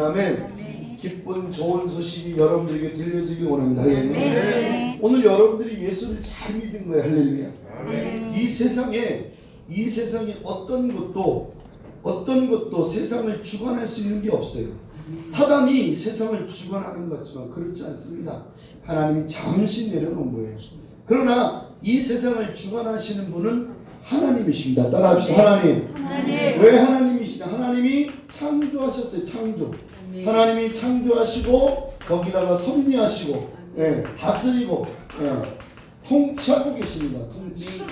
아멘. 기쁜 좋은 소식이 여러분들에게 들려지길 원합니다. 할렐루야. 오늘 여러분들이 예수를 잘 믿은 거예요. 할렐루야. 이 세상에 어떤 것도 세상을 주관할 수 있는 게 없어요. 사단이 세상을 주관하는 것 같지만 그렇지 않습니다. 하나님이 잠시 내려놓은 거예요. 그러나 이 세상을 주관하시는 분은 하나님이십니다. 따라합시다. 하나님. 왜 하나님이시냐? 하나님이 창조하셨어요. 창조. 하나님이 창조하시고 거기다가 섭리하시고 다스리고 통치하고 계십니다. 통치.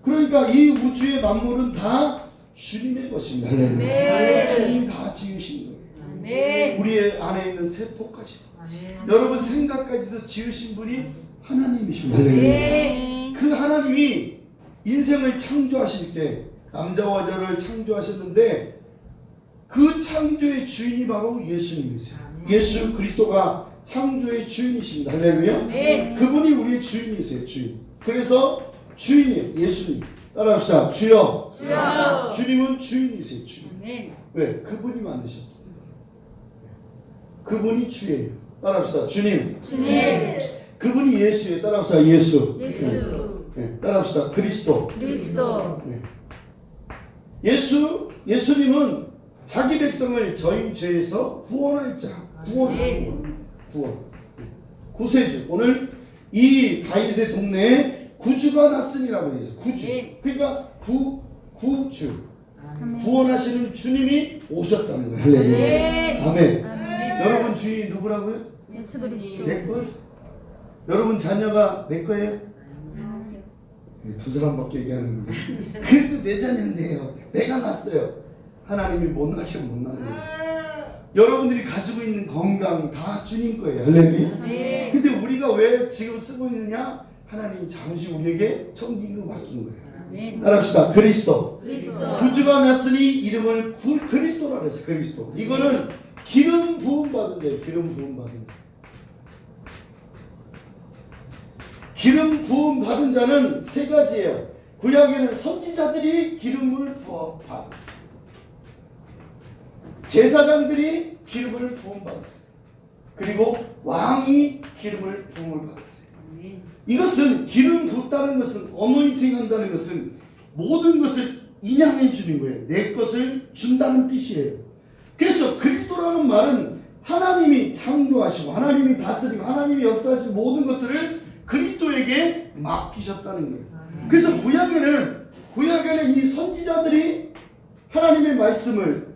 그러니까 이 우주의 만물은 다 주님의 것입니다. 주님이 다 지으신 거예요. 우리의 안에 있는 세포까지, 여러분 생각까지도 지으신 분이 하나님이십니다. 그 하나님이 인생을 창조하실 때 남자와 여자를 창조하셨는데 그 창조의 주인이 바로 예수님이세요. 예수 그리스도가 창조의 주인이십니다. 할렐루야. 그분이 우리의 주인이세요. 주인. 그래서 주인이에요. 예수님. 따라합시다. 주여. 주님은 주인이세요. 주인. 왜? 그분이 만드셨다. 그분이 주예요. 따라합시다. 주님. 그분이 예수예요. 따라합시다. 예수. 따라합시다. 그리스도. 예수님은 자기 백성을 저희 죄에서 구원할 자. 구원. 구세주. 오늘 이 다윗의 동네에 구주가 났으니라고 해서 구주. 그러니까 구주. 구원하시는 주님이 오셨다는 거예요. 할렐루야. 아멘. 여러분 주인이 누구라고요? 예수 그리스도. 내 거? 여러분 자녀가 내 거예요? 두 사람밖에 얘기하는데 그래도 내 자녀인데요. 내가 낳았어요. 하나님이 못 낳게 못 낳는 거예요. 여러분들이 가지고 있는 건강 다 주님 거예요. 할렐루야. 근데 우리가 왜 지금 쓰고 있느냐? 하나님이 잠시 우리에게 청진으로 맡긴 거예요. 따라합시다. 그리스도. 구주가 났으니 이름을 그리스도라 그랬어요. 그리스도. 이거는 기름 부음 받은 자예요. 기름 부음 받은 자. 기름 부음 받은 자는 세 가지예요. 구약에는 선지자들이 기름을 부어 받았어요. 제사장들이 기름을 부음 받았어요. 그리고 왕이 기름을 부음을 받았어요. 이것은 기름 붓다는 것은 어노인팅 한다는 것은 모든 것을 인양해 주는 거예요. 내 것을 준다는 뜻이에요. 그래서 그리스도라는 말은 하나님이 창조하시고 하나님이 다스리고 하나님이 역사하신 모든 것들을 그리스도에게 맡기셨다는 거예요. 그래서 구약에는 이 선지자들이 하나님의 말씀을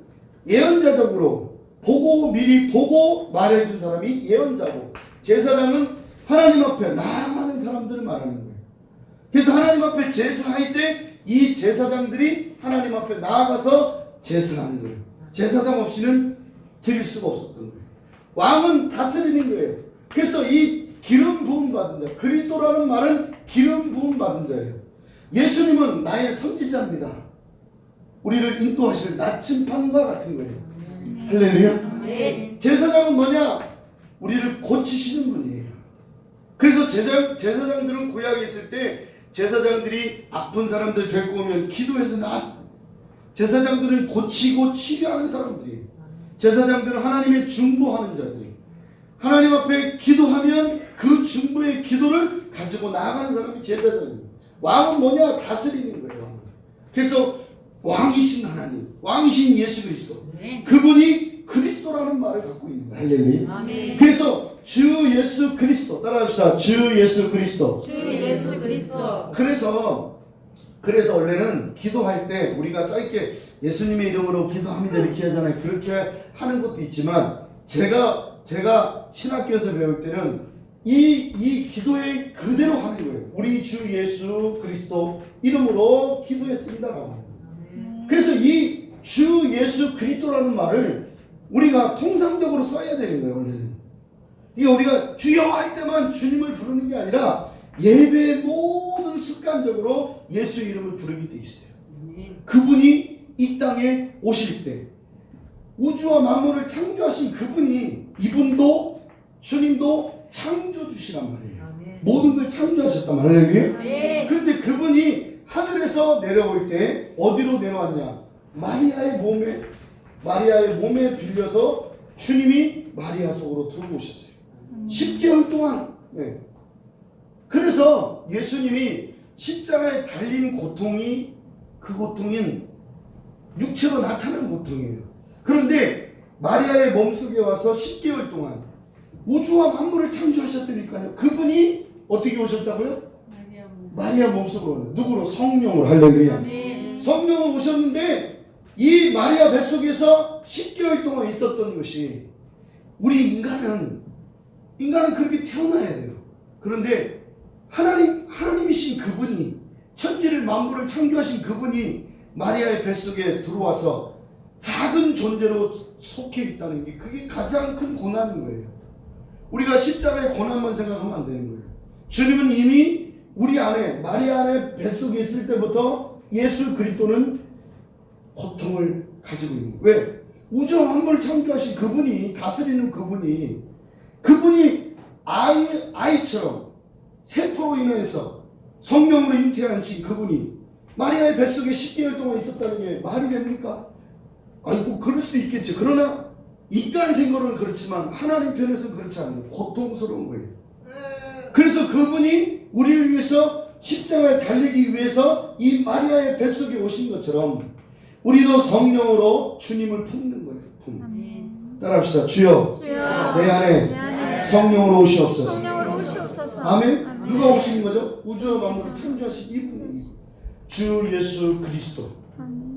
예언자적으로 미리 보고 말해준 사람이 예언자고, 제사장은 하나님 앞에 나아가는 사람들을 말하는 거예요. 그래서 하나님 앞에 제사할 때 이 제사장들이 하나님 앞에 나아가서 제사하는 거예요. 제사장 없이는 드릴 수가 없었던 거예요. 왕은 다스리는 거예요. 그래서 이 기름 부음 받은 자, 그리스도라는 말은 기름 부음 받은 자예요. 예수님은 나의 선지자입니다. 우리를 인도하실 나침판과 같은 거예요. 할렐루야. 제사장은 뭐냐? 우리를 고치시는 분이에요. 그래서 제사장들은 구약에 있을 때 제사장들이 아픈 사람들 데리고 오면 기도해서 제사장들은 고치고 치료하는 사람들이에요. 제사장들은 하나님의 중보하는 자들이에요. 하나님 앞에 기도하면 그 중보의 기도를 가지고 나아가는 사람이 제사장입니다. 왕은 뭐냐? 다스리는 거예요. 그래서 왕이신 하나님, 왕이신 예수 그리스도, 그분이 그리스도라는 말을 갖고 있는 거예요. 할렐루야. 그래서 주 예수 그리스도, 따라합시다. 주 예수 그리스도. 그래서 원래는 기도할 때 우리가 짧게 예수님의 이름으로 기도합니다 이렇게 하잖아요. 그렇게 하는 것도 있지만 제가 신학교에서 배울 때는 이 기도에 그대로 하는 거예요. 우리 주 예수 그리스도 이름으로 기도했습니다라고. 그래서 이 주 예수 그리스도라는 말을 우리가 통상적으로 써야 되는 거예요. 원래는 이게 우리가 주여 할 때만 주님을 부르는 게 아니라 예배의 모든 습관적으로 예수 이름을 부르게 돼 있어요. 그분이 이 땅에 오실 때 우주와 만물을 창조하신 그분이, 이분도 주님도 창조주시란 말이에요. 모든 걸 창조하셨단 말이에요. 그런데 그분이 하늘에서 내려올 때 어디로 내려왔냐? 마리아의 몸에 빌려서 주님이 마리아 속으로 들어오셨어요. 10개월 동안. 네. 그래서 예수님이 십자가에 달린 고통이 그 고통은 육체로 나타나는 고통이에요. 그런데 마리아의 몸속에 와서 10개월 동안 우주와 만물을 창조하셨다니까요. 그분이 어떻게 오셨다고요? 마리아 몸속으로. 누구로? 성령으로. 할렐루야. 성령으로 오셨는데 이 마리아 뱃속에서 10개월 동안 있었던 것이, 우리 인간은 그렇게 태어나야 돼요. 그런데 하나님이신 그분이, 천지를 만물을 창조하신 그분이 마리아의 뱃속에 들어와서 작은 존재로 속해 있다는 게, 그게 가장 큰 고난인 거예요. 우리가 십자가의 고난만 생각하면 안 되는 거예요. 주님은 이미 우리 안에, 마리아 안에 뱃속에 있을 때부터 예수 그리스도는 고통을 가지고 있는 거예요. 왜? 우주와 만물을 창조하신 그분이, 다스리는 그분이 아이처럼 세포로 인해서 성령으로 잉태하신 그분이 마리아의 뱃속에 10개월 동안 있었다는 게 말이 됩니까? 아이고, 그럴 수 있겠죠. 그러나 인간 생각으로는 그렇지만 하나님 편에서는 그렇지 않아요. 고통스러운 거예요. 그래서 그분이 우리를 위해서 십자가에 달리기 위해서 이 마리아의 뱃속에 오신 것처럼 우리도 성령으로 주님을 품는 거예요. 따라합시다. 주여, 내 안에 성령으로 오시옵소서. 아멘. 누가 오시는 거죠? 우주와 만물을 창조하신 이분이 주 예수 그리스도.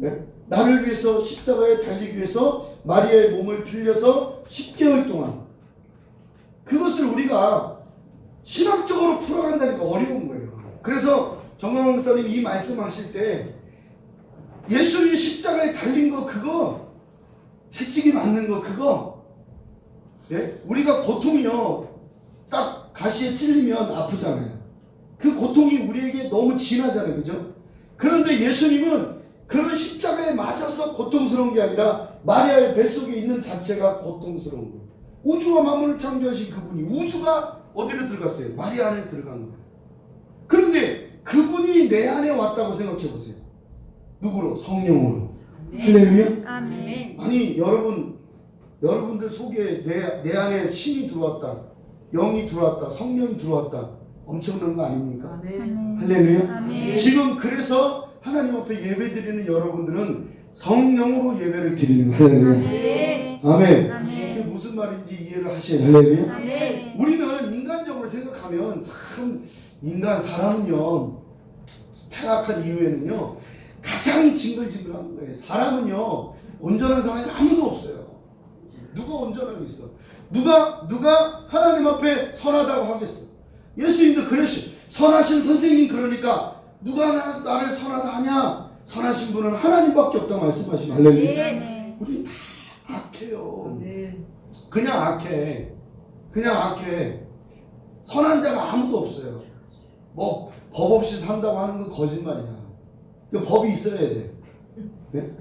네? 나를 위해서 십자가에 달리기 위해서 마리아의 몸을 빌려서 10개월 동안, 그것을 우리가 신학적으로 풀어간다니까 어려운 거예요. 그래서 정광 목사님 이 말씀하실 때 예수님이 십자가에 달린 거, 그거 채찍이 맞는 거, 그거, 예? 우리가 고통이요, 딱 가시에 찔리면 아프잖아요. 그 고통이 우리에게 너무 진하잖아요. 그죠? 그런데 예수님은 그런 십자가에 맞아서 고통스러운 게 아니라 마리아의 뱃속에 있는 자체가 고통스러운 거예요. 우주와 만물을 창조하신 그분이, 우주가 어디로 들어갔어요? 마리아 안에 들어간 거예요. 그런데 그분이 내 안에 왔다고 생각해 보세요. 누구로? 성령으로. 할렐루야. 아멘. 아니, 여러분들 속에 내 안에 신이 들어왔다, 영이 들어왔다, 성령이 들어왔다. 엄청난 거 아닙니까? 아멘. 할렐루야. 아멘. 지금 그래서 하나님 앞에 예배 드리는 여러분들은 성령으로 예배를 드리는 거예요. 할렐루야. 아멘. 그게 무슨 말인지 이해를 하셔야 돼요. 할렐루야. 아멘. 우리는 인간적으로 생각하면 참, 사람은요, 타락한 이후에는요 가장 징글징글한 거예요. 사람은요, 온전한 사람이 아무도 없어요. 누가 온전하게 있어? 누가 하나님 앞에 선하다고 하겠어? 예수님도 그러시, 선하신 선생님, 그러니까 누가 나를 선하다 하냐? 선하신 분은 하나님밖에 없다고 말씀하시면 할렐루야. 우리 다 악해요. 그냥 악해. 선한 자가 아무도 없어요. 뭐 법 없이 산다고 하는 건 거짓말이야. 그 법이 있어야 돼. 네?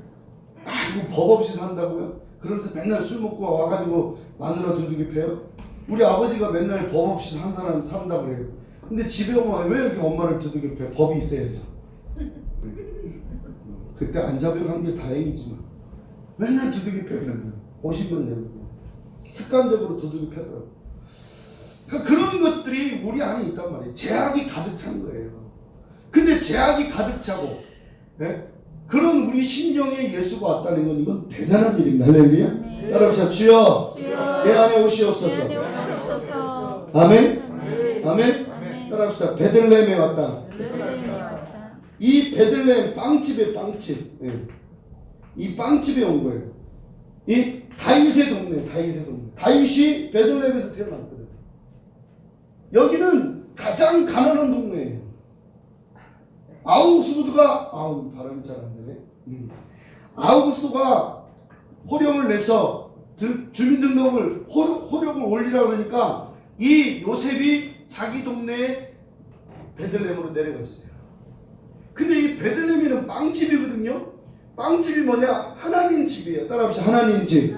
아이고, 법 없이 산다고요? 그러면서 맨날 술 먹고 와가지고 마누라 두들겨 패요? 우리 아버지가 맨날 법 없이 산 사람 산다 그래요. 근데 집에 오면 왜 이렇게 엄마를 두들겨 패? 법이 있어야죠. 그때 안 잡혀간 게 다행이지만 맨날 두들겨 패면 50년 내고 습관적으로 두들겨 패더라고. 그러니까 그런 것들이 우리 안에 있단 말이에요. 죄악이 가득 찬 거예요. 근데 죄악이 가득 차고, 네? 그런 우리 심령에 예수가 왔다는 건 이건 대단한 일입니다. 할렐루야. 따라합시다. 주여, 내 안에 오시옵소서. 아멘. 아멘. 따라합시다. 베들레헴에 왔다. 이 베들레헴 빵집에 빵집. 네. 이 빵집에 온 거예요. 이 다윗의 동네. 다윗이 베들레헴에서 태어났거든. 여기는 가장 가난한 동네예요. 아우구스도가, 발음이 잘 안 되네. 아우구스도가 호령을 내서 주민등록을 호령을 올리라 그러니까 이 요셉이 자기 동네에 베들레헴으로 내려갔어요. 근데 이 베들레헴에는 빵집이거든요. 빵집이 뭐냐? 하나님 집이에요. 따라합시다. 하나님 집.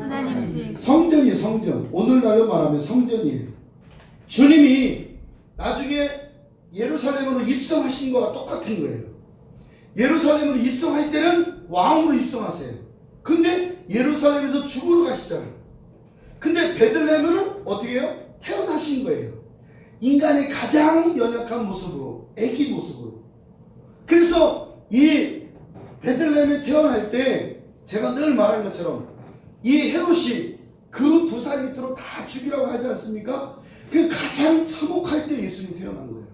성전이 성전. 오늘날로 말하면 성전이에요. 주님이 나중에 예루살렘으로 입성하신 거와 똑같은 거예요. 예루살렘으로 입성할 때는 왕으로 입성하세요. 근데 예루살렘에서 죽으러 가시잖아요. 근데 베들레헴은 어떻게 해요? 태어나신 거예요. 인간의 가장 연약한 모습으로, 애기 모습으로. 그래서 이 베들레헴에 태어날 때 제가 늘 말한 것처럼 이 헤롯이 그 두 살 밑으로 다 죽이라고 하지 않습니까? 그 가장 참혹할 때 예수님이 태어난 거예요.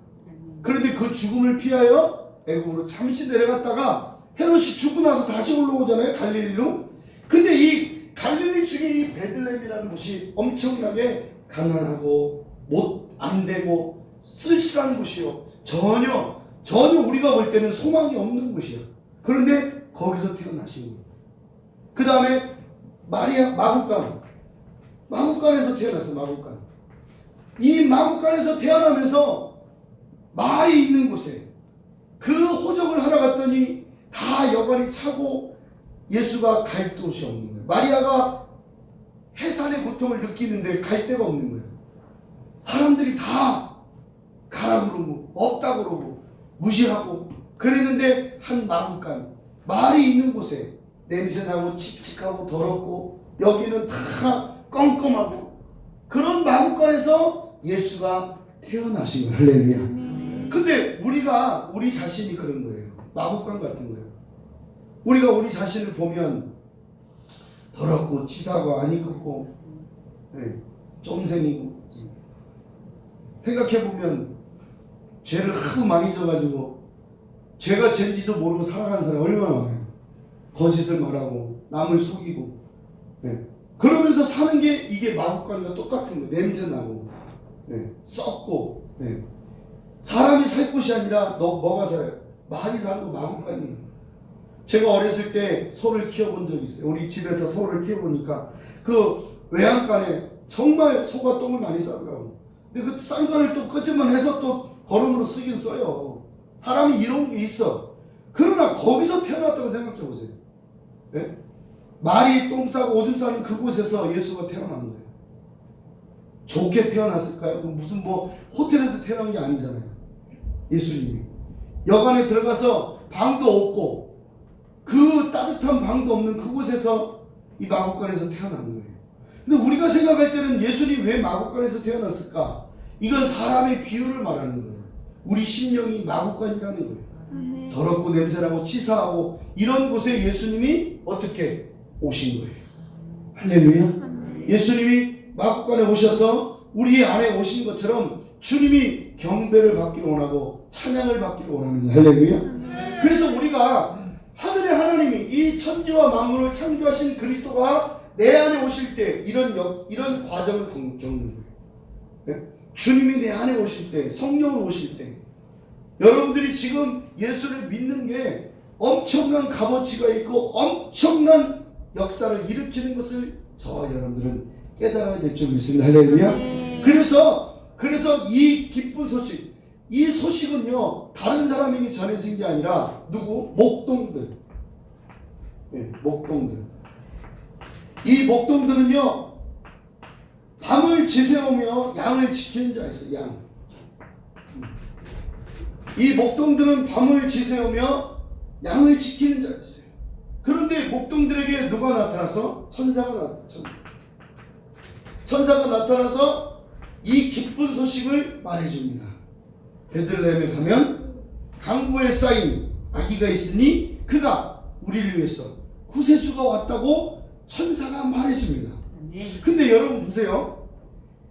그런데 그 죽음을 피하여 애굽으로 잠시 내려갔다가 헤롯이 죽고 나서 다시 올라오잖아요. 갈릴리로. 근데 이 갈릴리 중에 이 베들레헴이라는 곳이 엄청나게 가난하고 안 되고 쓸쓸한 곳이요. 전혀 우리가 볼 때는 소망이 없는 곳이야. 그런데 거기서 태어나신 거예요. 그 다음에 마국간에서 태어났어요. 마국간. 이 마국간에서 태어나면서 말이 있는 곳에 그 호적을 하러 갔더니 다 여관이 차고 예수가 갈 곳이 없는 거예요. 마리아가 해산의 고통을 느끼는데 갈 데가 없는 거예요. 사람들이 다 가라 그러고 없다 그러고 무시하고 그랬는데 한 마국간 말이 있는 곳에 냄새나고 칙칙하고 더럽고 여기는 다 껌껌하고 그런 마국간에서 예수가 태어나신 거예요. 할렐루야. 근데 우리 자신이 그런 거예요. 마국간 같은 거예요. 우리가 우리 자신을 보면 더럽고 치사하고 안 이끄고 쫌생이고 생각해보면 죄를 하도 많이 져가지고 죄가 죄인지도 모르고 살아가는 사람이 얼마나 많아요. 거짓을 말하고 남을 속이고 그러면서 사는 게 이게 마국간과 똑같은 거예요. 냄새나고 썩고 사람이 살 곳이 아니라 뭐가 살아요? 말이 사는 거 마국간이에요. 제가 어렸을 때 소를 키워본 적이 있어요. 우리 집에서 소를 키워보니까 그 외양간에 정말 소가 똥을 많이 싸더라고요. 근데 그 싼 거를 또 끄집어내서 또 거름으로 쓰긴 써요. 사람이 이런 게 있어. 그러나 거기서 태어났다고 생각해 보세요. 말이 똥 싸고 오줌 싸는 그곳에서 예수가 태어난 거예요. 좋게 태어났을까요? 무슨 호텔에서 태어난 게 아니잖아요. 예수님이 여관에 들어가서 방도 없고 그 따뜻한 방도 없는 그곳에서 이 마국간에서 태어난 거예요. 근데 우리가 생각할 때는 예수님이 왜 마국간에서 태어났을까? 이건 사람의 비유를 말하는 거예요. 우리 심령이 마국간이라는 거예요. 더럽고 냄새나고 치사하고 이런 곳에 예수님이 어떻게 오신 거예요. 할렐루야. 예수님이 마국간에 오셔서 우리 안에 오신 것처럼 주님이 경배를 받기를 원하고 찬양을 받기를 원하는 거예요. 할렐루야. 그래서 우리가 하늘의 하나님이 이 천지와 만물을 창조하신 그리스도가 내 안에 오실 때 이런 과정을 겪는 거예요. 주님이 내 안에 오실 때, 성령으로 오실 때 여러분들이 지금 예수를 믿는 게 엄청난 값어치가 있고 엄청난 역사를 일으키는 것을 저와 여러분들은 깨달아야 될 줄 믿습니다. 할렐루야. 그래서 이 기쁜 소식, 이 소식은요 다른 사람에게 전해진 게 아니라 목동들. 목동들. 이 목동들은요 밤을 지새우며 양을 지키는 자가 있어요. 양. 이 목동들은 밤을 지새우며 양을 지키는 자가 있어요. 그런데 목동들에게 누가 나타나서? 천사가 나타나서 이 기쁜 소식을 말해줍니다. 베들레헴에 가면 강보에 쌓인 아기가 있으니 그가 우리를 위해서 구세주가 왔다고 천사가 말해줍니다. 근데 여러분 보세요.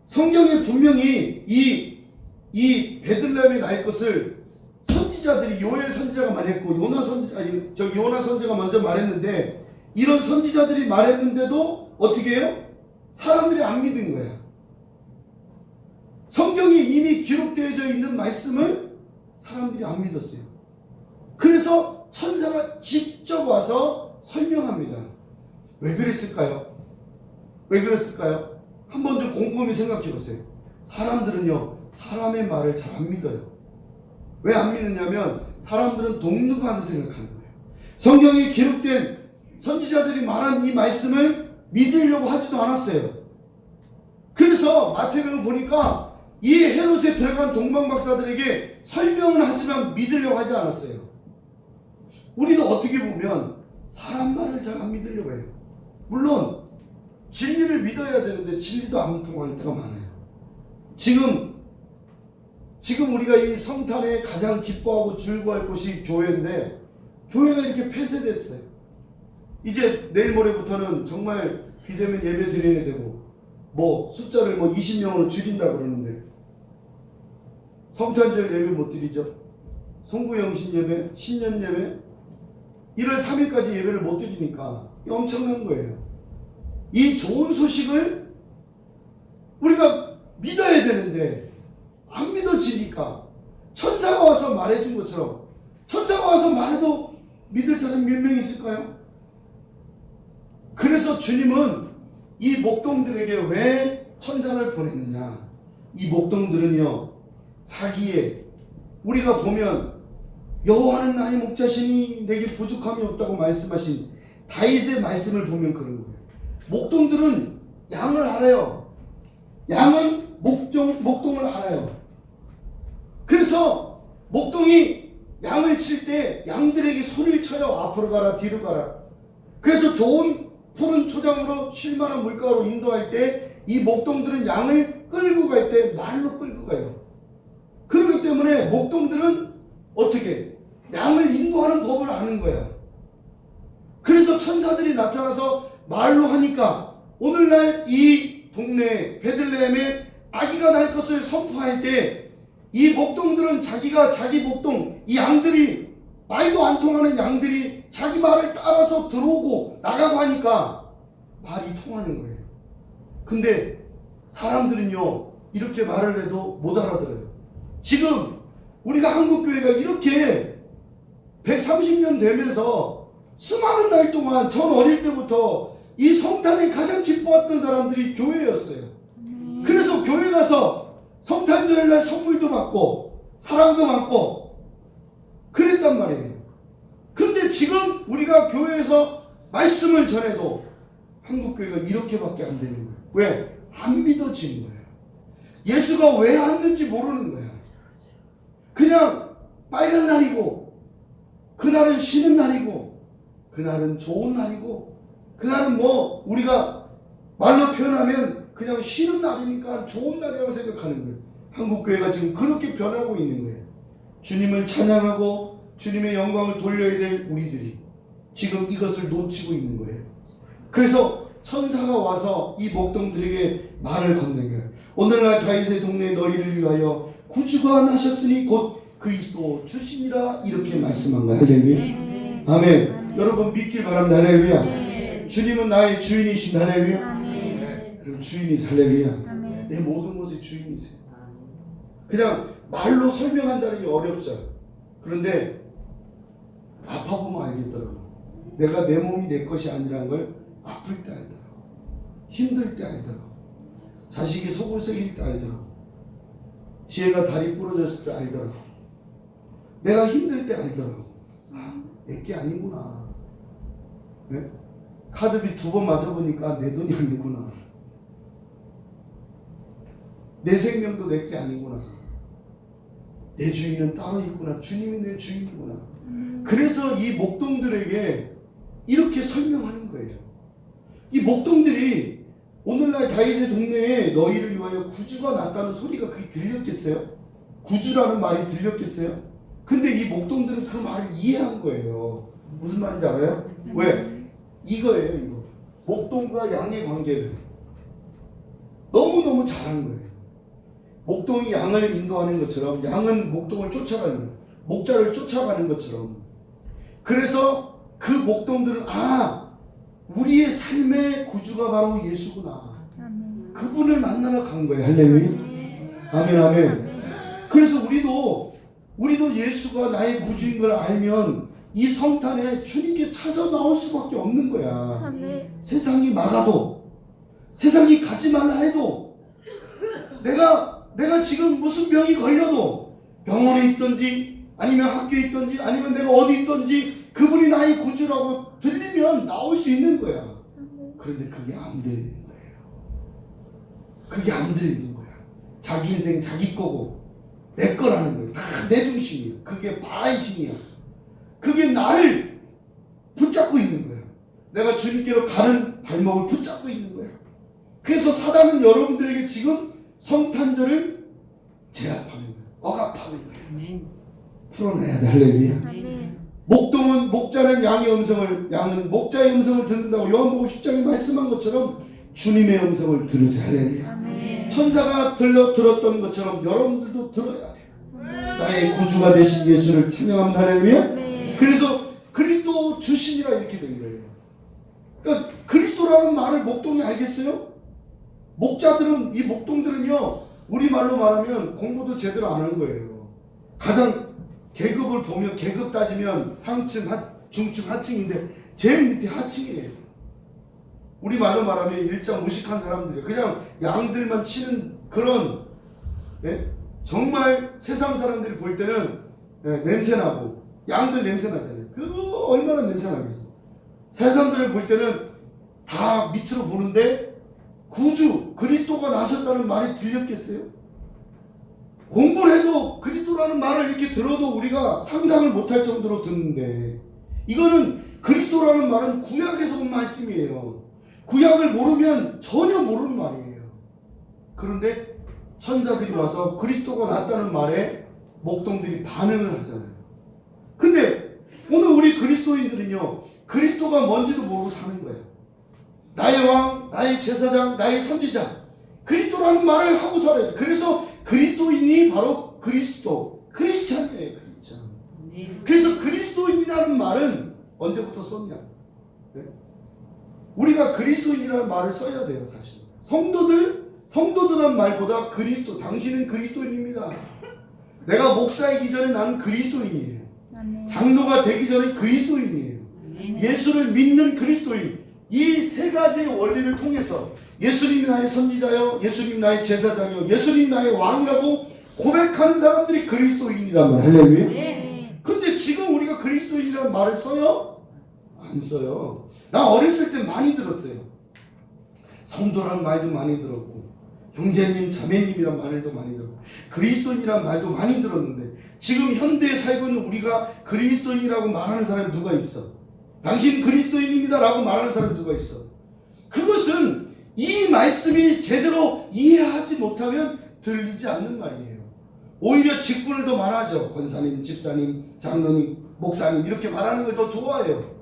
성경에 분명히 이 베들레헴에 날 것을 선지자들이 요엘 선지자가 말했고 요나 선지자가 먼저 말했는데 이런 선지자들이 말했는데도 어떻게 해요? 사람들이 안 믿은 거야. 성경에 이미 기록되어져 있는 말씀을 사람들이 안 믿었어요. 그래서 천사가 직접 와서 설명합니다. 왜 그랬을까요? 한번 좀 곰곰이 생각해 보세요. 사람들은요 사람의 말을 잘 안 믿어요. 왜 안 믿느냐면 사람들은 동등하다 생각하는 거예요. 성경에 기록된 선지자들이 말한 이 말씀을 믿으려고 하지도 않았어요. 그래서 마태복음을 보니까 이 헤롯에 들어간 동방박사들에게 설명을 하지만 믿으려고 하지 않았어요. 우리도 어떻게 보면 사람 말을 잘 안 믿으려고 해요. 물론 진리를 믿어야 되는데 진리도 안 통할 때가 많아요. 지금 우리가 이 성탄에 가장 기뻐하고 즐거워할 곳이 교회인데 교회가 이렇게 폐쇄됐어요. 이제 내일 모레부터는 정말 비대면 예배 드려야 되고 뭐 숫자를 뭐 20명으로 줄인다 그러는데 성탄절 예배 못 드리죠. 송구영신 예배, 신년 예배 1월 3일까지 예배를 못 드리니까 엄청난 거예요. 이 좋은 소식을 우리가 믿어야 되는데 안 믿어지니까 천사가 와서 말해준 것처럼 천사가 와서 말해도 믿을 사람이 몇 명 있을까요? 그래서 주님은 이 목동들에게 왜 천사를 보냈느냐. 이 목동들은요 자기의 우리가 보면 여호와는 나의 목자시니 내게 부족함이 없다고 말씀하신 다윗의 말씀을 보면 그런 거예요. 목동들은 양을 알아요. 양은 목동을 알아요. 그래서 목동이 양을 칠 때 양들에게 소리를 쳐요. 앞으로 가라 뒤로 가라. 그래서 좋은 푸른 초장으로 쉴만한 물가로 인도할 때 이 목동들은 양을 끌고 갈 때 말로 끌고 가요. 그렇기 때문에 목동들은 어떻게 양을 인도하는 법을 아는 거야. 그래서 천사들이 나타나서 말로 하니까 오늘날 이 동네 베들레헴에 아기가 날 것을 선포할 때 이 목동들은 자기가 자기 목동 이 양들이 말도 안 통하는 양들이 자기 말을 따라서 들어오고 나가고 하니까 말이 통하는 거예요. 근데 사람들은요 이렇게 말을 해도 못 알아들어요. 지금 우리가 한국교회가 이렇게 130년 되면서 수많은 날 동안 전 어릴 때부터 이 성탄에 가장 기뻐했던 사람들이 교회였어요. 그래서 교회 가서 성탄절날 선물도 받고 사랑도 받고 그랬단 말이에요. 근데 지금 우리가 교회에서 말씀을 전해도 한국교회가 이렇게밖에 안 되는 거예요. 왜? 안 믿어지는 거예요. 예수가 왜 왔는지 모르는 거예요. 그냥 빨간 날이고 그날은 쉬는 날이고 그날은 좋은 날이고 그날은 뭐 우리가 말로 표현하면 그냥 쉬는 날이니까 좋은 날이라고 생각하는 거예요. 한국교회가 지금 그렇게 변하고 있는 거예요. 주님을 찬양하고 주님의 영광을 돌려야 될 우리들이 지금 이것을 놓치고 있는 거예요. 그래서 천사가 와서 이 목동들에게 말을 건넨 거예요. 오늘날 다윗의 동네에 너희를 위하여 구주가 나셨으니 곧 그리스도 주시니라 이렇게 말씀한 거예요. 할렐루야. 아멘. 여러분 믿길 바랍니다. 할렐루야. 주님은 나의 주인이신 할렐루야. 그럼 주인이 할렐루야. 내 모든 것의 주인이세요. 그냥 말로 설명한다는 게 어렵죠. 그런데 아파보면 알겠더라고. 내가 내 몸이 내 것이 아니라는 걸 아플 때 알더라고. 힘들 때 알더라고. 자식이 속을 썩일 때 알더라고. 지혜가 다리 부러졌을 때 알더라고. 내가 힘들 때 알더라고. 아, 내게 아니구나. 네? 카드비 2번 맞아보니까 내 돈이 아니구나. 내 생명도 내게 아니구나. 내 주인은 따로 있구나. 주님이 내 주인이구나. 그래서 이 목동들에게 이렇게 설명하는 거예요. 이 목동들이 오늘날 다윗의 동네에 너희를 위하여 구주가 났다는 소리가 그게 들렸겠어요? 구주라는 말이 들렸겠어요? 근데 이 목동들은 그 말을 이해한 거예요. 무슨 말인지 알아요? 왜? 이거예요, 이거. 목동과 양의 관계를 너무너무 잘한 거예요. 목동이 양을 인도하는 것처럼 양은 목동을 쫓아가는 거예요. 목자를 쫓아가는 것처럼. 그래서 그 목동들은 우리의 삶의 구주가 바로 예수구나. 그분을 만나러 간 거예요. 할렐루야. 아멘 아멘. 그래서 우리도 예수가 나의 구주인 걸 알면 이 성탄에 주님께 찾아 나올 수밖에 없는 거야. 세상이 막아도 세상이 가지 말라 해도 내가 지금 무슨 병이 걸려도 병원에 있든지 아니면 학교에 있든지 아니면 내가 어디 있든지 그분이 나의 구주라고 들리면 나올 수 있는 거야. 그런데 그게 안 들리는 거예요. 그게 안 들리는 거야. 자기 인생 자기 거고 내 거라는 거예요. 다 내 중심이야. 그게 바이신이야. 그게 나를 붙잡고 있는 거야. 내가 주님께로 가는 발목을 붙잡고 있는 거야. 그래서 사단은 여러분들에게 지금 성탄절을 제압하는 거예요. 억압하는 거예요. 풀어내야 돼. 할렐루야. 목자는 양은 목자의 음성을 듣는다고 요한복음 10장에 말씀한 것처럼 주님의 음성을 들으세요. 할렐루야. 천사가 들었던 것처럼 여러분들도 들어야 돼요. 나의 구주가 되신 예수를 찬양합니다. 할렐루야. 그래서 그리스도 주신이라 이렇게 된 거예요. 그러니까 그리스도라는 말을 목동이 알겠어요? 목자들은, 이 목동들은요, 우리말로 말하면 공부도 제대로 안 한 거예요. 가장 계급을 보면, 계급 따지면 상층, 중층, 하층인데 제일 밑에 하층이에요. 우리말로 말하면 일장 무식한 사람들이에요. 그냥 양들만 치는 그런, 정말 세상 사람들이 볼 때는 냄새나고, 양들 냄새나잖아요. 그거 얼마나 냄새나겠어. 세상들을 볼 때는 다 밑으로 보는데 구주 그리스도가 나셨다는 말이 들렸겠어요? 공부를 해도 그리스도라는 말을 이렇게 들어도 우리가 상상을 못할 정도로 듣는데, 이거는 그리스도라는 말은 구약에서 온 말씀이에요. 구약을 모르면 전혀 모르는 말이에요. 그런데 천사들이 와서 그리스도가 났다는 말에 목동들이 반응을 하잖아요. 근데 오늘 우리 그리스도인들은요, 그리스도가 뭔지도 모르고 사는 거예요. 나의 왕, 나의 제사장, 나의 선지자, 그리스도라는 말을 하고 살아야 돼요. 그래서 그리스도인이 바로 크리스찬이에요. 크리스찬. 그래서 그리스도인이라는 말은 언제부터 썼냐? 우리가 그리스도인이라는 말을 써야 돼요. 사실 성도들한 말보다 그리스도, 당신은 그리스도인입니다. 내가 목사이기 전에 나는 그리스도인이에요. 장로가 되기 전에 그리스도인이에요. 예수를 믿는 그리스도인. 이 세 가지의 원리를 통해서 예수님이 나의 선지자요, 예수님 나의 제사장이요, 예수님 나의 왕이라고 고백하는 사람들이 그리스도인이란 말. 할렐루야. 근데 지금 우리가 그리스도인이라는 말을 써요? 안 써요. 나 어렸을 때 많이 들었어요. 성도란 말도 많이 들었고, 형제님, 자매님이란 말도 많이 들었고, 그리스도인이란 말도 많이 들었는데, 지금 현대에 살고 있는 우리가 그리스도인이라고 말하는 사람이 누가 있어? 당신 그리스도인입니다 라고 말하는 사람이 누가 있어? 그것은 이 말씀이 제대로 이해하지 못하면 들리지 않는 말이에요. 오히려 직분을 더 말하죠. 권사님, 집사님, 장로님, 목사님 이렇게 말하는 걸 더 좋아해요.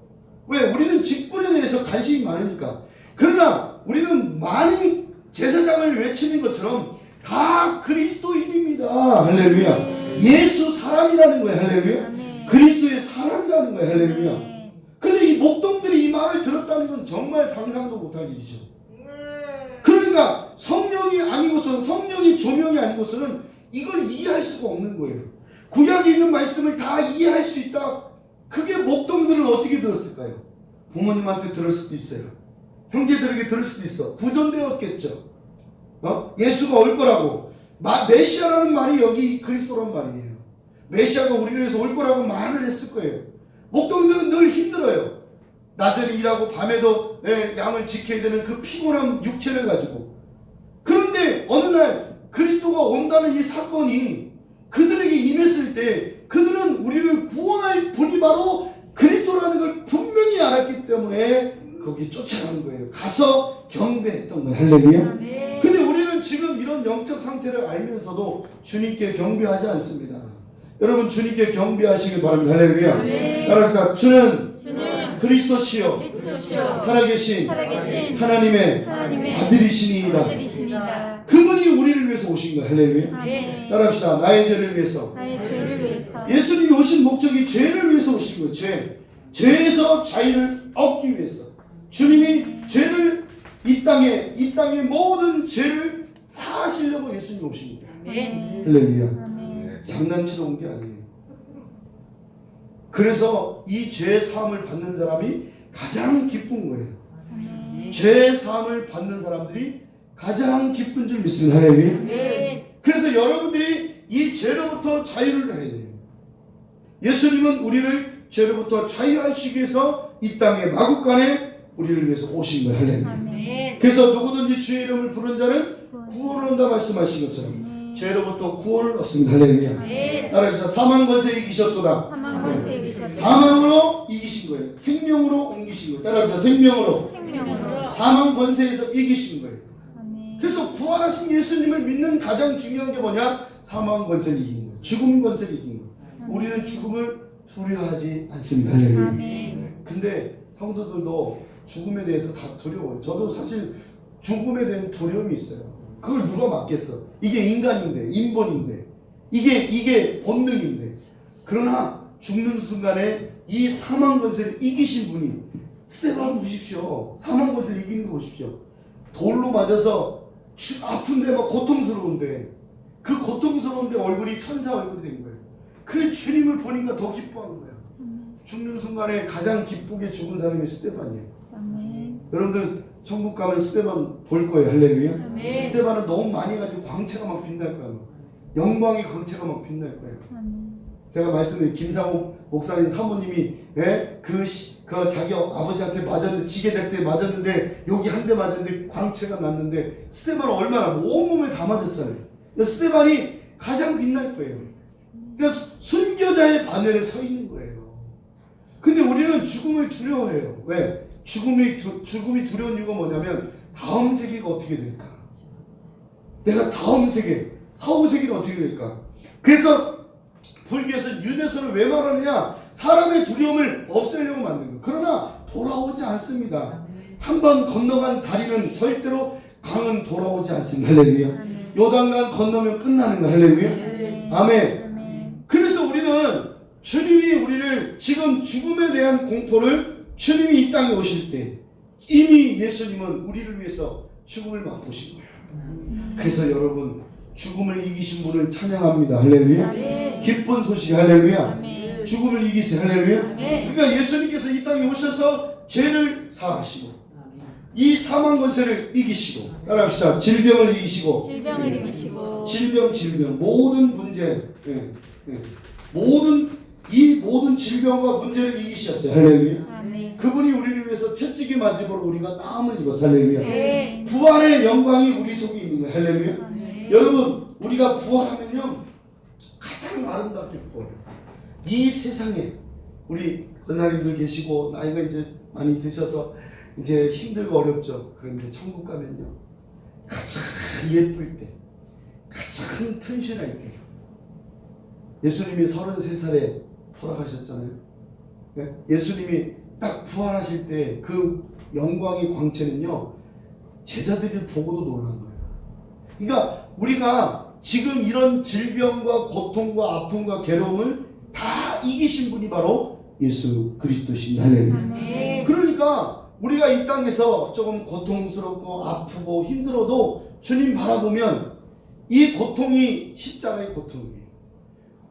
왜? 우리는 직분에 대해서 관심이 많으니까. 그러나 우리는 많은 제사장을 외치는 것처럼 다 그리스도인입니다. 할렐루야. 예수 사람이라는 거예요. 할렐루야. 그리스도의 사람이라는 거예요. 할렐루야. 근데 이 목동들이 이 말을 들었다는 건 정말 상상도 못할 일이죠. 그러니까 성령이 아니고서는, 성령이 조명이 아니고서는 이걸 이해할 수가 없는 거예요. 구약에 있는 말씀을 다 이해할 수 있다. 그게 목동들은 어떻게 들었을까요? 부모님한테 들을 수도 있어요. 형제들에게 들을 수도 있어. 구전되었겠죠. 예수가 올 거라고. 메시아라는 말이 여기 그리스도란 말이에요. 메시아가 우리를 위해서 올 거라고 말을 했을 거예요. 목동들은 늘 힘들어요. 낮에는 일하고 밤에도 양을 지켜야 되는 그 피곤한 육체를 가지고. 그런데 어느 날 그리스도가 온다는 이 사건이 그들에게 임했을 때 그들은 우리를 구원할 분이 바로 그리스도라는 걸 분명히 알았기 때문에 거기 쫓아가는 거예요. 가서 경배했던 거예요. 할렐루야. 근데 우리는 지금 이런 영적 상태를 알면서도 주님께 경배하지 않습니다. 여러분 주님께 경배하시길 바랍니다. 할렐루야. 따라서 주는 그리스도시요 살아계신 하나님의 아들이시니이다. 그분이 우리를 위해서 오신 거예요. 할렐루야. 따라합시다. 나의 죄를 위해서. 예수님이 오신 목적이 죄를 위해서 오신 거예요. 죄에서 자유를 얻기 위해서. 주님이 죄를 이 땅의 모든 죄를 사하시려고 예수님이 오신 거예요. 할렐루야. 장난치러 온 게 아니에요. 그래서 이 죄 사함을 받는 사람이 가장 기쁜 거예요. 죄 사함을 받는 사람들이 가장 기쁜 줄 믿습니다. 할렐루야. 그래서 여러분들이 이 죄로부터 자유를 해야 돼요. 예수님은 우리를 죄로부터 자유하시기 위해서 이 땅에 마국간에 우리를 위해서 오신 거예요. 할렐루야. 그래서 누구든지 주의 이름을 부르는 자는 구원을 얻는다 말씀하신 것처럼 죄로부터 구원을 얻습니다. 할렐루야. 따라해서 사망 권세 이기셨도다. 사망으로 이기신 거예요. 생명으로 옮기신 거예요. 따라해서 생명으로. 사망 권세에서 이기신 거예요. 그래서 부활하신 예수님을 믿는 가장 중요한 게 뭐냐? 사망 권세를 이긴 거예요. 죽음 권세를 이긴 거예요. 우리는 죽음을 두려워하지 않습니다. 할렐루야. 근데 성도들도 죽음에 대해서 다 두려워요. 저도 사실 죽음에 대한 두려움이 있어요. 그걸 누가 막겠어? 이게 인간인데, 인본인데, 이게 본능인데. 그러나 죽는 순간에 이 사망 권세를 이기신 분이, 스테반 보십시오. 사망 권세를 이기는 거 보십시오. 돌로 맞아서 아픈데 막 고통스러운데, 그 고통스러운데 얼굴이 천사 얼굴이 된 거예요. 그래 주님을 보니까 더 기뻐하는 거예요. 죽는 순간에 가장 기쁘게 죽은 사람이 스테반이에요. 여러분들 천국 가면 스테반 볼 거예요. 할렐루야. 스테반은 너무 많이 가지고 광채가 막 빛날 거예요. 영광의 광채가 막 빛날 거예요. 제가 말씀드린 김상호 목사님 사모님이 그 자기 아버지한테 맞았는데, 지게 될 때 맞았는데 여기 한 대 맞았는데 광채가 났는데, 스테반은 얼마나 온몸에 다 맞았잖아요. 스테반이 가장 빛날 거예요. 그러니까 순교자의 반열에 서 있는 거예요. 근데 우리는 죽음을 두려워해요. 왜? 죽음이 두려운 이유가 뭐냐면, 다음 세계가 어떻게 될까? 내가 다음 세계, 사후 세계는 어떻게 될까? 그래서 불교에서 유대서를 왜 말하느냐? 사람의 두려움을 없애려고 만든 거예요. 그러나 돌아오지 않습니다. 한번 건너간 다리는 절대로 강은 돌아오지 않습니다. 할렐루야. 요단강 건너면 끝나는 거. 할렐루야. 아멘. 그래서 우리는 주님이 우리를, 지금 죽음에 대한 공포를, 주님이 이 땅에 오실 때 이미 예수님은 우리를 위해서 죽음을 맛보신 거예요. 그래서 여러분, 죽음을 이기신 분을 찬양합니다. 할렐루야. 기쁜 소식. 할렐루야. 죽음을 이기세요. 할렐루야. 그러니까 예수님께서 이 땅에 오셔서 죄를 사하시고 이 사망 권세를 이기시고, 따라합시다. 질병을 이기시고 질병 모든 문제, 모든 질병과 문제를 이기셨어요. 할렐루야. 그분이 우리를 위해서 채찍에 맞음으로 우리가 나음을 입었어. 할렐루야. 부활의 영광이 우리 속에 있는 거예요. 할렐루야. 여러분, 우리가 부활하면요 가장 아름답게 부활해요. 이 세상에 우리 권사님들 계시고 나이가 이제 많이 드셔서 이제 힘들고 어렵죠. 그런데 천국 가면요 가장 예쁠 때, 가장 튼실할 때, 예수님이 33살에 돌아가셨잖아요. 예수님이 딱 부활하실 때 그 영광의 광채는요 제자들이 보고도 놀란 거예요. 그러니까 우리가 지금 이런 질병과 고통과 아픔과 괴로움을 다 이기신 분이 바로 예수 그리스도십니다. 할렐루야. 그러니까 우리가 이 땅에서 조금 고통스럽고 아프고 힘들어도 주님 바라보면 이 고통이 십자가의 고통이에요.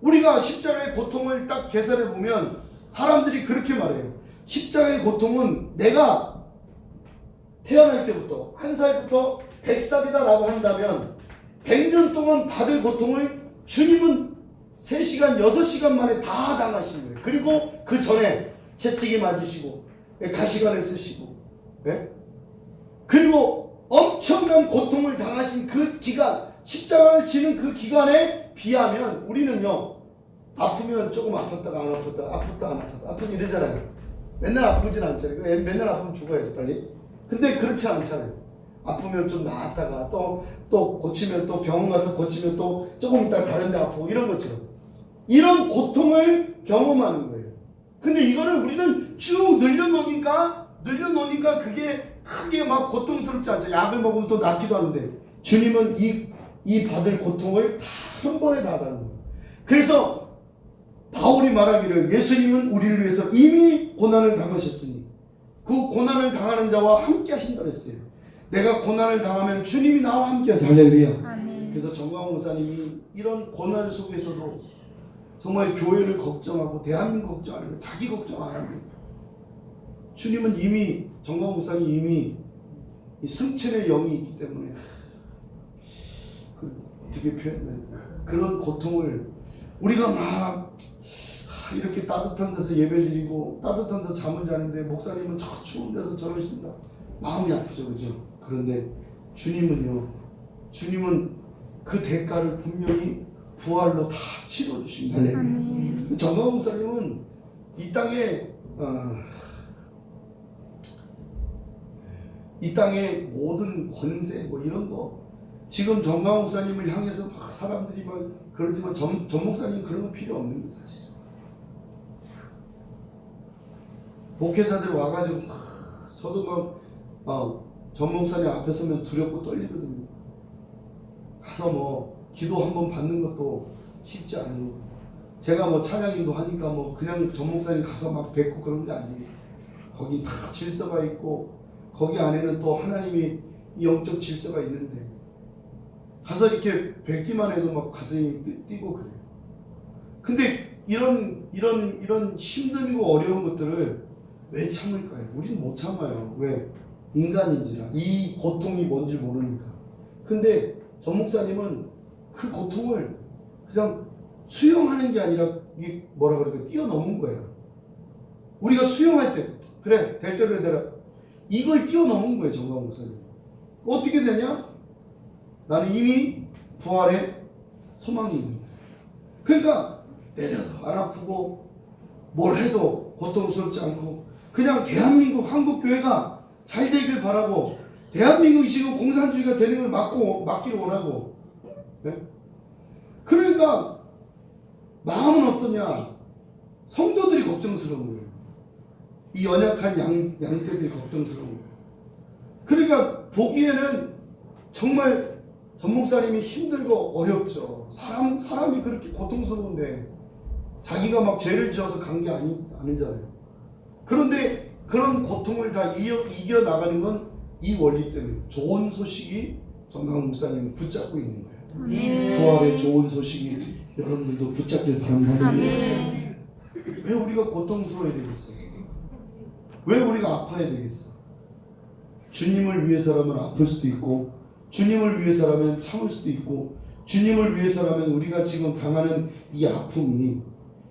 우리가 십자가의 고통을 딱 계산해 보면 사람들이 그렇게 말해요. 십자가의 고통은 내가 태어날 때부터, 한 살부터 100살이다 라고 한다면 100년 동안 받을 고통을 주님은 3시간, 6시간 만에 다 당하신 거예요. 그리고 그 전에 채찍에 맞으시고 가시관을 쓰시고, 그리고 엄청난 고통을 당하신 그 기간, 십자가를 지는 그 기간에 비하면 우리는요 아프면 조금 아팠다가 안 아팠다가 안 아팠다가 아프지 이러잖아요. 맨날 아프진 않잖아요. 맨날 아프면 죽어야죠 빨리. 근데 그렇지 않잖아요. 아프면 좀 나았다가 또 고치면, 또 병원 가서 고치면 또 조금 있다가 다른 데 아프고, 이런 것처럼 이런 고통을 경험하는 거예요. 근데 이거를 우리는 쭉 늘려놓으니까 그게 크게 막 고통스럽지 않죠. 약을 먹으면 또 낫기도 하는데, 주님은 이 받을 고통을 다 한 번에 다 하는 거예요. 그래서 바울이 말하기를, 예수님은 우리를 위해서 이미 고난을 당하셨으니 그 고난을 당하는 자와 함께 하신다 그랬어요. 내가 고난을 당하면 주님이 나와 함께 하세요. 할렐루야. 그래서 정광훈 목사님이 이런 고난 속에서도 정말 교회를 걱정하고 대한민국 걱정 안 하고 자기 걱정 안 하고 있어요. 주님은 이미, 정광훈 목사님 이미 이 승천의 영이 있기 때문에, 어떻게 표현해야 되나, 그런 고통을 우리가 막 이렇게 따뜻한 데서 예배드리고 따뜻한 데서 잠을 자는데 목사님은 저 추운 데서 저러신다. 마음이 아프죠. 그죠? 그런데 주님은요, 주님은 그 대가를 분명히 부활로 다 치러주십니다. 정광훈 목사님은 이 땅에 이 땅의 모든 권세 뭐 이런 거 지금 정강호 목사님을 향해서 막 사람들이 막 그러지만 전 목사님 그런 거 필요 없는 거예요 사실. 목회자들 와가지고 저도 막 전 목사님 앞에 서면 두렵고 떨리거든요. 가서 뭐 기도 한번 받는 것도 쉽지 않은 거. 제가 뭐 찬양인도 하니까 뭐 그냥 전 목사님 가서 막 뵙고 그런 게 아니에요. 거기 다 질서가 있고 거기 안에는 또 하나님이 영적 질서가 있는데 가서 이렇게 뵙기만 해도 막 가슴이 뛰고 그래요. 근데 이런 힘들고 어려운 것들을 왜 참을까요? 우리는 못 참아요. 왜? 인간인지라. 이 고통이 뭔지 모르니까. 근데 전 목사님은 그 고통을 그냥 수용하는 게 아니라 이게 뭐라 그럴까 뛰어넘은 거예요. 우리가 수용할 때 그래 될 대로 되라 이걸 뛰어넘은 거예요. 정강 목사님. 어떻게 되냐? 나는 이미 부활의 소망이 있는 거예요. 그러니까 내려도 안 아프고 뭘 해도 고통스럽지 않고 그냥 대한민국 한국교회가 잘 되길 바라고 대한민국이 지금 공산주의가 되는 걸 막기를 원하고 네? 그러니까 마음은 어떠냐? 성도들이 걱정스러운 거예요. 이 연약한 양떼들이 걱정스러운 거예요. 그러니까 보기에는 정말 전 목사님이 힘들고 어렵죠. 사람이 그렇게 고통스러운데 자기가 막 죄를 지어서 간 게 아니잖아요. 그런데 그런 고통을 다 이겨 나가는 건 이 원리 때문에 좋은 소식이 정강 목사님을 붙잡고 있는 거예요. 부활의 좋은 소식이 여러분들도 붙잡길 바랍니다. 왜 우리가 고통스러워야 되겠어? 왜 우리가 아파야 되겠어? 주님을 위해서라면 아플 수도 있고 주님을 위해서라면 참을 수도 있고 주님을 위해서라면 우리가 지금 당하는 이 아픔이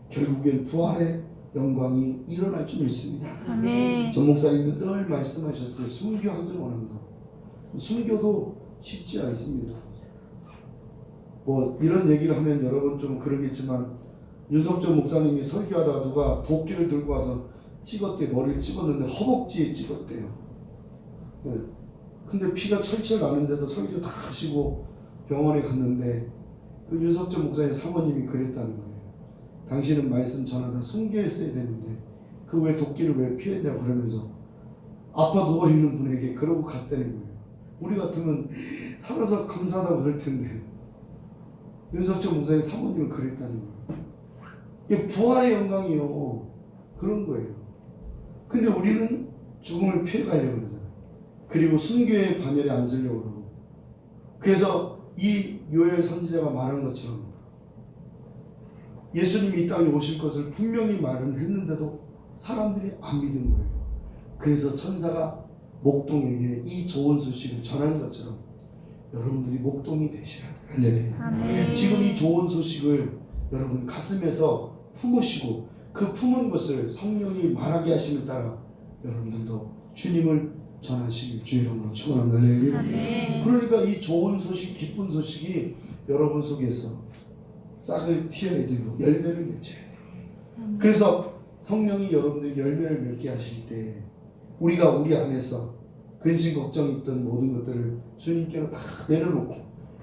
결국엔 부활의 영광이 일어날 줄 믿습니다. 전 목사님도 늘 말씀하셨어요. 순교하길 원한다. 순교도 쉽지 않습니다. 뭐 이런 얘기를 하면 여러분 좀 그러겠지만 윤석철 목사님이 설교하다 누가 도끼를 들고 와서 찍었대. 머리를 찍었는데 허벅지에 찍었대요. 네. 근데 피가 철철 나는데도 설교 다 하시고 병원에 갔는데 그 윤석철 목사님 사모님이 그랬다는 거예요. 당신은 말씀 전하다 순교했어야 되는데 그 왜 도끼를 왜 피했냐고 그러면서 아파 누워있는 분에게 그러고 갔다는 거예요. 우리 같으면 살아서 감사하다고 그럴 텐데 윤석철 목사님 사모님은 그랬다는 거예요. 이게 부활의 영광이요. 그런 거예요. 근데 우리는 죽음을 피해가려고 그러잖아요. 그리고 순교의 반열에 앉으려고 그러고 그래서 이 요엘 선지자가 말한 것처럼 예수님이 이 땅에 오실 것을 분명히 말은 했는데도 사람들이 안 믿은 거예요. 그래서 천사가 목동에게 이 좋은 소식을 전한 것처럼 여러분들이 목동이 되셔야 돼요. 할렐루야. 지금 이 좋은 소식을 여러분 가슴에서 품으시고 그 품은 것을 성령이 말하게 하심에 따라 여러분들도 주님을 전하시길 주의 이름으로 축원합니다. 할렐루야. 그러니까 이 좋은 소식, 기쁜 소식이 여러분 속에서 싹을 틔어야 되고 열매를 맺어야 돼요. 그래서 성령이 여러분들 열매를 맺게 하실 때 우리가 우리 안에서 근심 걱정이 있던 모든 것들을 주님께로 다 내려놓고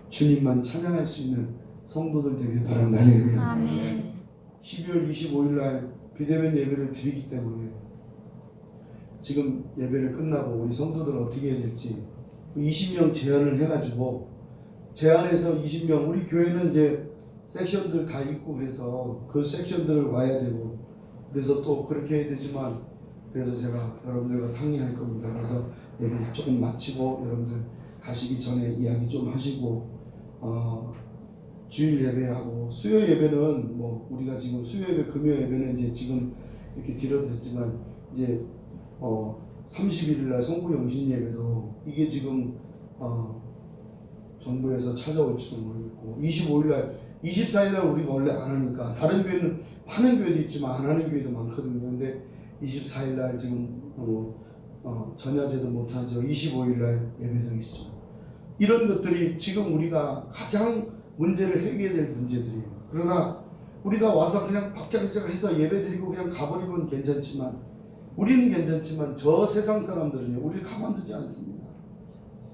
주님만 찬양할 수 있는 성도들 되길 바랍니다. 할렐루야. 12월 25일 날 비대면 예배를 드리기 때문에 지금 예배를 끝나고 우리 성도들 어떻게 해야 될지 20명 제한을 해가지고 제한해서 20명 우리 교회는 이제 섹션들 다 있고 그래서 그 섹션들을 와야 되고 그래서 또 그렇게 해야 되지만 그래서 제가 여러분들과 상의할 겁니다. 그래서 예배 조금 마치고 여러분들 가시기 전에 이야기 좀 하시고 주일 예배하고 수요 예배는 뭐 우리가 지금 수요 예배 금요 예배는 이제 지금 이렇게 드렸지만 이제 31일 날 성부 영신 예배도 이게 지금 정부에서 찾아올지도 모르겠고 25일 날 24일 날 우리가 원래 안 하니까 다른 교회는 하는 교회도 있지만 안 하는 교회도 많거든요. 근데 24일 날 지금 전야제도 못하죠. 25일 날 예배도 있죠. 이런 것들이 지금 우리가 가장 문제를 해결해야 될 문제들이에요. 그러나 우리가 와서 그냥 박자박자 해서 예배 드리고 그냥 가버리면 괜찮지만 우리는 괜찮지만 저 세상 사람들은요, 우리를 가만두지 않습니다.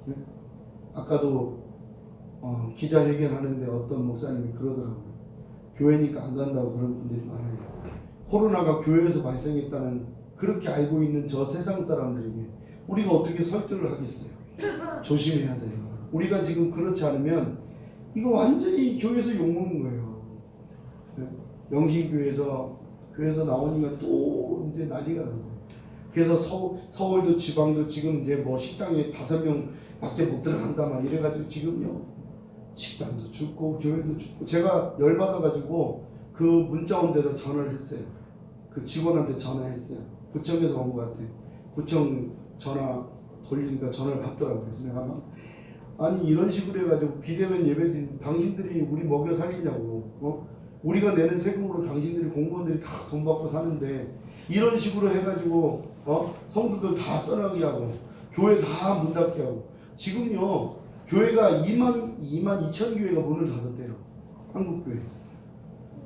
네? 아까도 기자회견하는데 어떤 목사님이 그러더라고요. 교회니까 안 간다고 그런 분들이 많아요. 코로나가 교회에서 발생했다는 그렇게 알고 있는 저 세상 사람들에게 우리가 어떻게 설득을 하겠어요? 조심해야 되는 거예요. 우리가 지금 그렇지 않으면 이거 완전히 교회에서 욕먹는 거예요. 네? 영신교회에서 나오니까 또 이제 난리가 나는 거예요. 그래서 서울도 지방도 지금 이제 뭐 식당에 5명 밖에 못 들어간다 막 이래가지고 지금요 식당도 죽고 교회도 죽고, 제가 열받아가지고 그 문자 온 데다 전화를 했어요. 그 직원한테 전화했어요. 구청에서 온 것 같아요. 구청 전화 돌리니까 전화를 받더라고요. 그래서 내가 막 아니 이런 식으로 해가지고 비대면 예배드린 당신들이 우리 먹여 살리냐고, 우리가 내는 세금으로 당신들이 공무원들이 다 돈 받고 사는데 이런 식으로 해가지고 성도들 다 떠나게 하고 교회 다 문 닫게 하고, 지금요 교회가 2만 2천 교회가 문을 닫았대요. 한국교회.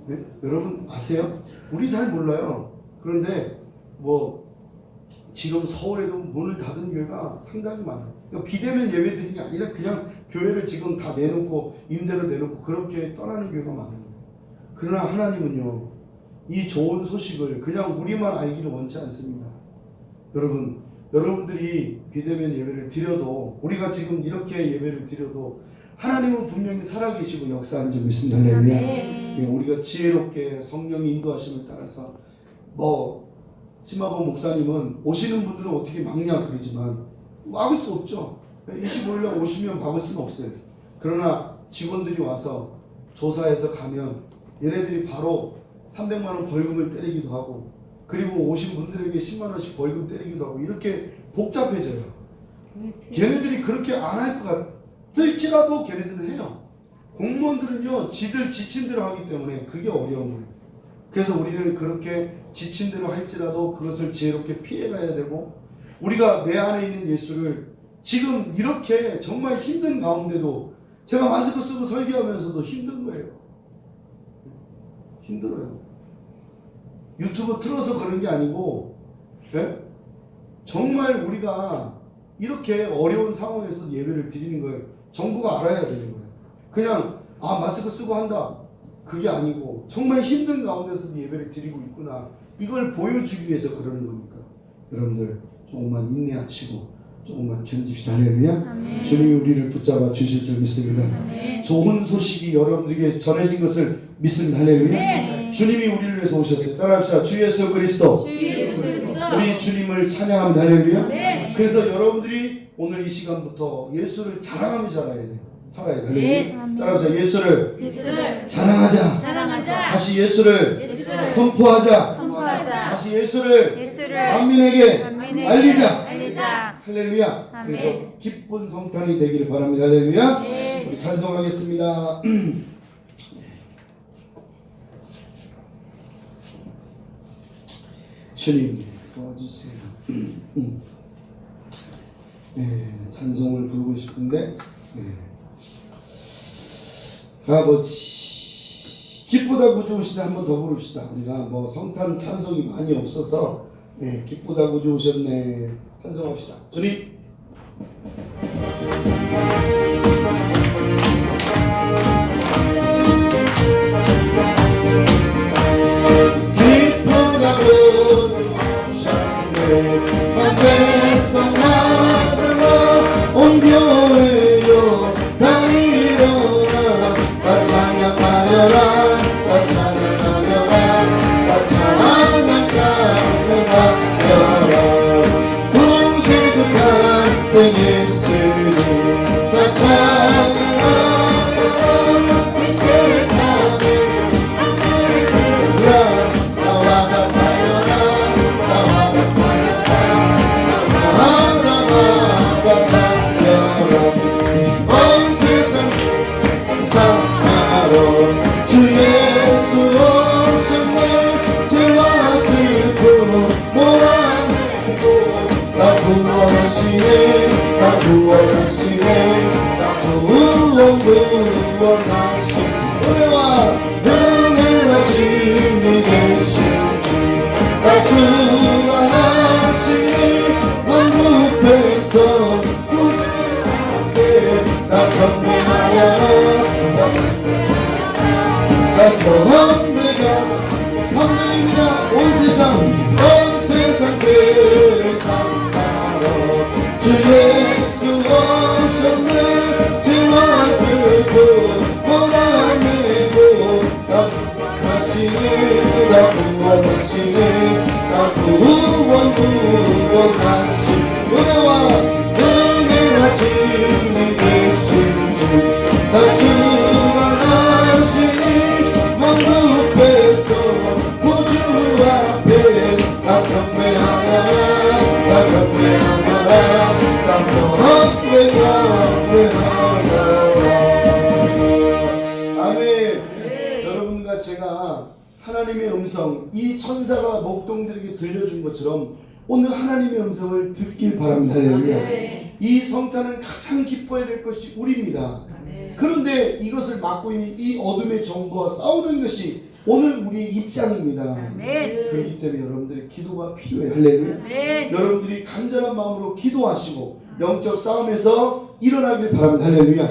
네? 여러분 아세요? 우리 잘 몰라요. 그런데 뭐 지금 서울에도 문을 닫은 교회가 상당히 많아요. 그러니까 비대면 예배 드리는 게 아니라 그냥 교회를 지금 다 내놓고 임대로 내놓고 그렇게 떠나는 교회가 많은 거예요. 그러나 하나님은요 이 좋은 소식을 그냥 우리만 알기를 원치 않습니다. 여러분들이 비대면 예배를 드려도, 우리가 지금 이렇게 예배를 드려도 하나님은 분명히 살아계시고 역사하는 줄 믿습니다. 할렐루야. 우리가 지혜롭게 성령의 인도하심을 따라서 심화범 목사님은 오시는 분들은 어떻게 막냐 그러지만 막을 수 없죠. 25일날 오시면 막을 수는 없어요. 그러나 직원들이 와서 조사해서 가면 얘네들이 바로 300만 원 벌금을 때리기도 하고, 그리고 오신 분들에게 10만 원씩 벌금 때리기도 하고, 이렇게 복잡해져요. 걔네들이 그렇게 안 할 것 같을지라도 걔네들은 해요. 공무원들은요 지들 지친 대로 하기 때문에 그게 어려운 거예요. 그래서 우리는 그렇게 지친 대로 할지라도 그것을 지혜롭게 피해가야 되고, 우리가 내 안에 있는 예수를 지금 이렇게 정말 힘든 가운데도, 제가 마스크 쓰고 설교하면서도 힘든 거예요. 힘들어요. 유튜브 틀어서 그런 게 아니고, 네? 정말 우리가 이렇게 어려운 상황에서 예배를 드리는 걸 정부가 알아야 되는 거예요. 그냥 마스크 쓰고 한다 그게 아니고 정말 힘든 가운데서도 예배를 드리고 있구나, 이걸 보여주기 위해서 그러는 거니까 여러분들 조금만 인내하시고 조금만 견딥시다. 할렐루야. 주님이 우리를 붙잡아 주실 줄 믿습니다. 아멘. 좋은 소식이 여러분들에게 전해진 것을 믿습니다. 할렐루야. 주님이 우리를 위해서 오셨어요. 따라합시다. 주 예수 그리스도. 우리 주님을 찬양합니다. 할렐루야. 그래서 여러분들이 오늘 이 시간부터 예수를 자랑하며 살아야 돼요. 할렐루야. 따라합시다. 예수를 자랑하자. 다시 예수를 선포하자. 다시 예수를 만민에게 알리자. 할렐루야. 그래서 기쁜 성탄이 되기를 바랍니다. 할렐루야. 우리 찬송하겠습니다. 주님 도와주세요. 찬송을 부르고 싶은데 아버지 기쁘다고 좋으시다 한번 더 부릅시다. 우리가 성탄 찬송이 많이 없어서 기쁘다고 좋으셨네 찬송합시다. 주님 온 교회여 다 일어나 다 찬양하여라 다 찬양하여라 다 찬양하여라 구세 끝한 생 예수님 다 찬양하여라 이스라엘 땅에 나와 같아여라 나와 같아여라 온 세상 사랑하러 주 예수 오셨네. 죄와 슬픔 몰아내고 나 구원하시네 나 구원하시네 나 구원하시네. 은혜와 진리 되신 주 나 주 안에 주 예수 오셨네 죄와 슬픔 몰아내고 나 구원하시네 나 구원하시네 나 구원하신 은혜와 진리 되신 주나 주관하시니 먼 굽에서 구주 앞에 나 경배하라 나 경배하라 나 경배하라 아멘. 여러분과 제가 하나님의 음성 이 천사가 목동들에게 들려준 것처럼 오늘 하나님의 음성을 듣길 바랍니다. 할렐루야. 이 성탄은 가장 기뻐해야 될 것이 우리입니다. 그런데 이것을 막고 있는 이 어둠의 정부와 싸우는 것이 오늘 우리의 입장입니다. 그렇기 때문에 여러분들의 기도가 필요해요. 할렐루야. 여러분들이 간절한 마음으로 기도하시고 영적 싸움에서 일어나길 바랍니다. 할렐루야.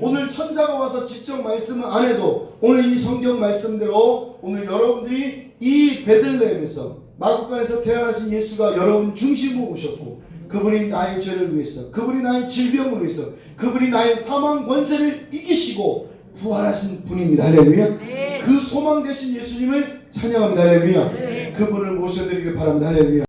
오늘 천사가 와서 직접 말씀을 안 해도 오늘 이 성경 말씀대로 오늘 여러분들이 이 베들레헴에서 마구간에서 태어나신 예수가 여러분 중심으로 오셨고 그분이 나의 죄를 위해서 그분이 나의 질병을 위해서 그분이 나의 사망 권세를 이기시고 부활하신 분입니다. 할렐루야. 그 소망 되신 예수님을 찬양합니다. 할렐루야. 그분을 모셔드리길 바랍니다. 할렐루야.